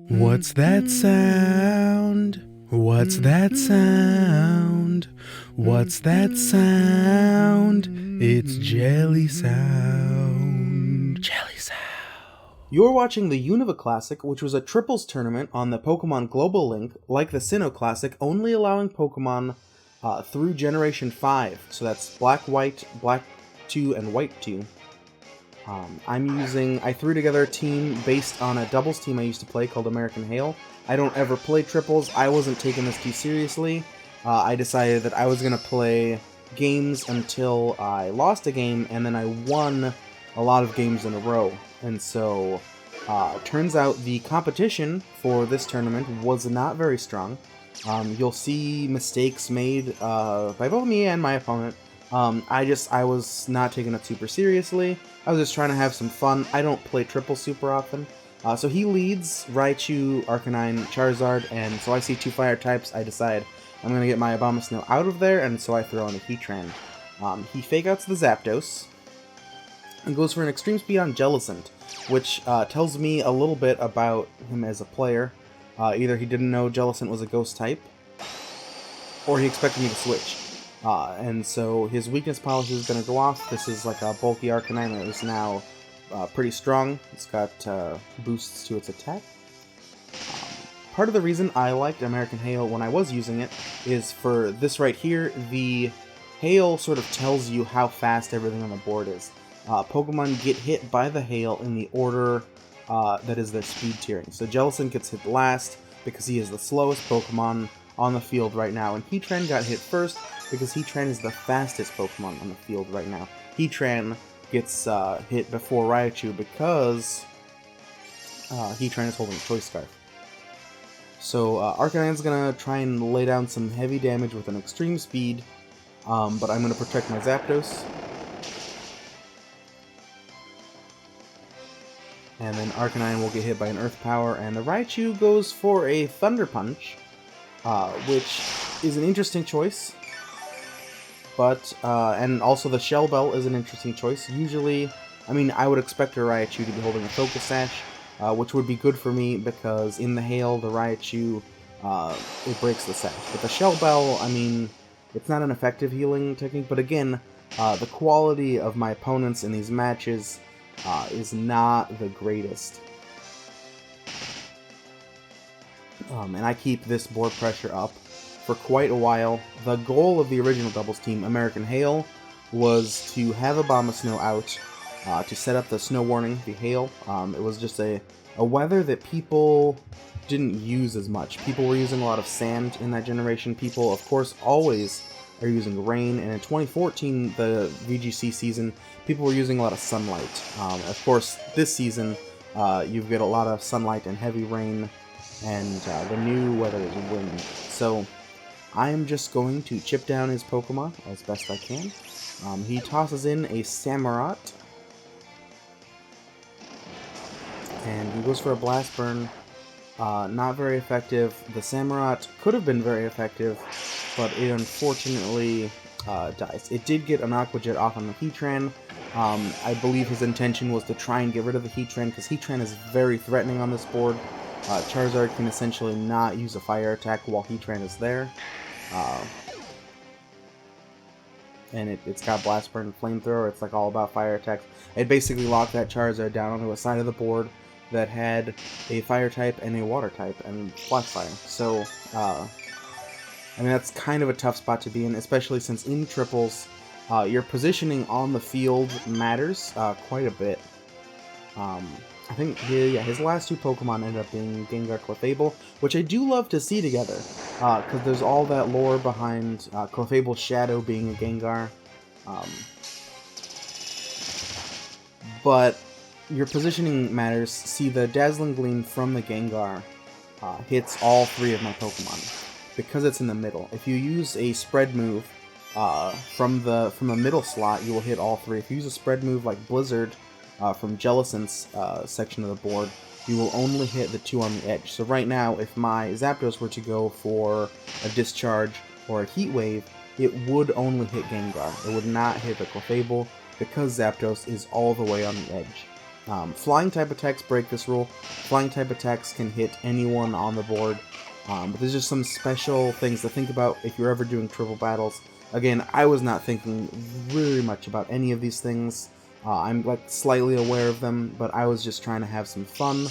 What's that sound? What's that sound? What's that sound? It's jelly sound. Jelly sound. You're watching the Unova Classic, which was a triples tournament on the Pokemon Global Link, like the Sinnoh Classic, only allowing Pokemon through Generation 5. So that's Black, White, Black 2, and White 2. I threw together a team based on a doubles team I used to play called American Hail. I don't ever play triples. I wasn't taking this too seriously. I decided that I was going to play games until I lost a game, and then I won a lot of games in a row. And so, turns out the competition for this tournament was not very strong. You'll see mistakes made by both me and my opponent. I was not taking it super seriously. I was just trying to have some fun. I don't play triple super often. So he leads Raichu, Arcanine, Charizard, and so I see two fire types. I decide I'm going to get my Abomasnow out of there, and so I throw in a Heatran. He fake outs the Zapdos and goes for an extreme speed on Jellicent, which tells me a little bit about him as a player. Either he didn't know Jellicent was a ghost type, or he expected me to switch. And so his weakness polish is going to go off. This is like a bulky Arcanine that is now pretty strong. It's got boosts to its attack. Part of the reason I liked American Hail when I was using it is for this right here. The Hail sort of tells you how fast everything on the board is. Pokemon get hit by the Hail in the order that is their speed tiering. So Jellicent gets hit last because he is the slowest Pokemon on the field right now, and Heatran got hit first because Heatran is the fastest Pokemon on the field right now. Heatran gets hit before Raichu because Heatran is holding a Choice Scarf. So Arcanine's going to try and lay down some heavy damage with an extreme speed, but I'm going to protect my Zapdos. And then Arcanine will get hit by an Earth Power, and the Raichu goes for a Thunder Punch, which is an interesting choice. But, and also the Shell Bell is an interesting choice. Usually, I would expect a Raichu to be holding a Focus Sash, which would be good for me because in the Hail, the Raichu, it breaks the sash. But the Shell Bell, it's not an effective healing technique, but again, the quality of my opponents in these matches is not the greatest. And I keep this board pressure up for quite a while. The goal of the original doubles team, American Hail, was to have Abomasnow out to set up the snow warning, the hail. It was just a weather that people didn't use as much. People were using a lot of sand in that generation. People, of course, always are using rain, and in 2014, the VGC season, people were using a lot of sunlight. Of course, this season, you get a lot of sunlight and heavy rain, and the new weather is wind. So I am just going to chip down his Pokemon as best I can. He tosses in a Samurott, and he goes for a Blast Burn. Not very effective. The Samurott could have been very effective, but it unfortunately dies. It did get an Aqua Jet off on the Heatran. I believe his intention was to try and get rid of the Heatran, because Heatran is very threatening on this board. Charizard can essentially not use a fire attack while Heatran is there. And it's got Blast Burn and Flamethrower. It's like all about fire attacks. It basically locked that Charizard down onto a side of the board that had a fire type and a water type and Flash Fire. So, that's kind of a tough spot to be in, especially since in triples, your positioning on the field matters quite a bit. I think his last two Pokemon ended up being Gengar, Clefable, which I do love to see together, because there's all that lore behind Clefable's shadow being a Gengar. But your positioning matters. See, the Dazzling Gleam from the Gengar hits all three of my Pokemon, because it's in the middle. If you use a spread move from the middle slot, you will hit all three. If you use a spread move like Blizzard, from Jellicent's section of the board, you will only hit the two on the edge. So right now, if my Zapdos were to go for a Discharge or a Heat Wave, it would only hit Gengar. It would not hit the Clefable, because Zapdos is all the way on the edge. Flying type attacks break this rule. Flying type attacks can hit anyone on the board, but there's just some special things to think about if you're ever doing triple battles. Again, I was not thinking really much about any of these things. I'm like slightly aware of them, but I was just trying to have some fun.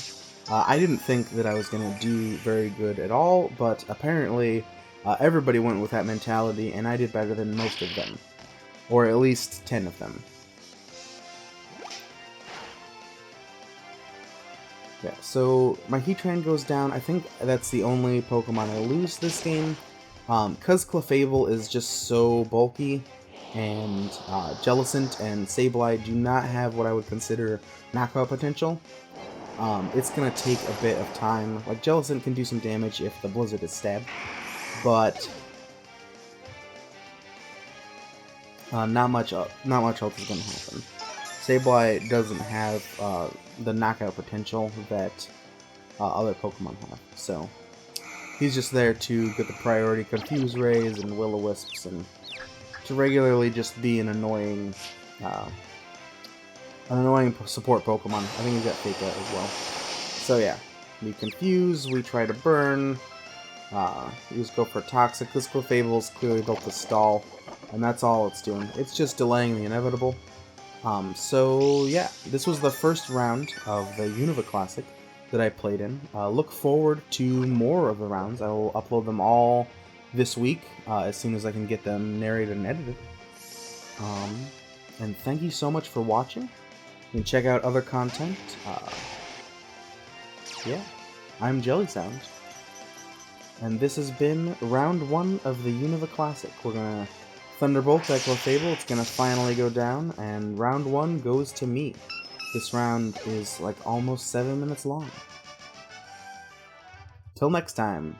I didn't think that I was going to do very good at all, but apparently everybody went with that mentality, and I did better than most of them. Or at least 10 of them. Yeah, so my Heatran goes down. I think that's the only Pokemon I lose this game. Because Clefable is just so bulky, and Jellicent and Sableye do not have what I would consider knockout potential. It's going to take a bit of time. Like, Jellicent can do some damage if the Blizzard is stabbed, but not much else is going to happen. Sableye doesn't have the knockout potential that other Pokemon have, so he's just there to get the priority Confuse Rays and Will-O-Wisps, and to regularly just be an annoying support Pokemon. I think he's got Fake Out as well. So yeah, we confuse, we try to burn, we just go for Toxic. This Clefable's clearly built to stall, and that's all it's doing. It's just delaying the inevitable. So yeah, this was the first round of the Unova Classic that I played in. Look forward to more of the rounds. I will upload them all this week, as soon as I can get them narrated and edited. And thank you so much for watching. You can check out other content. Yeah, I'm Jellysound. And this has been round 1 of the Unova Classic. We're gonna Thunderbolt that Clefable. It's gonna finally go down, and round 1 goes to me. This round is like almost 7 minutes long. Till next time.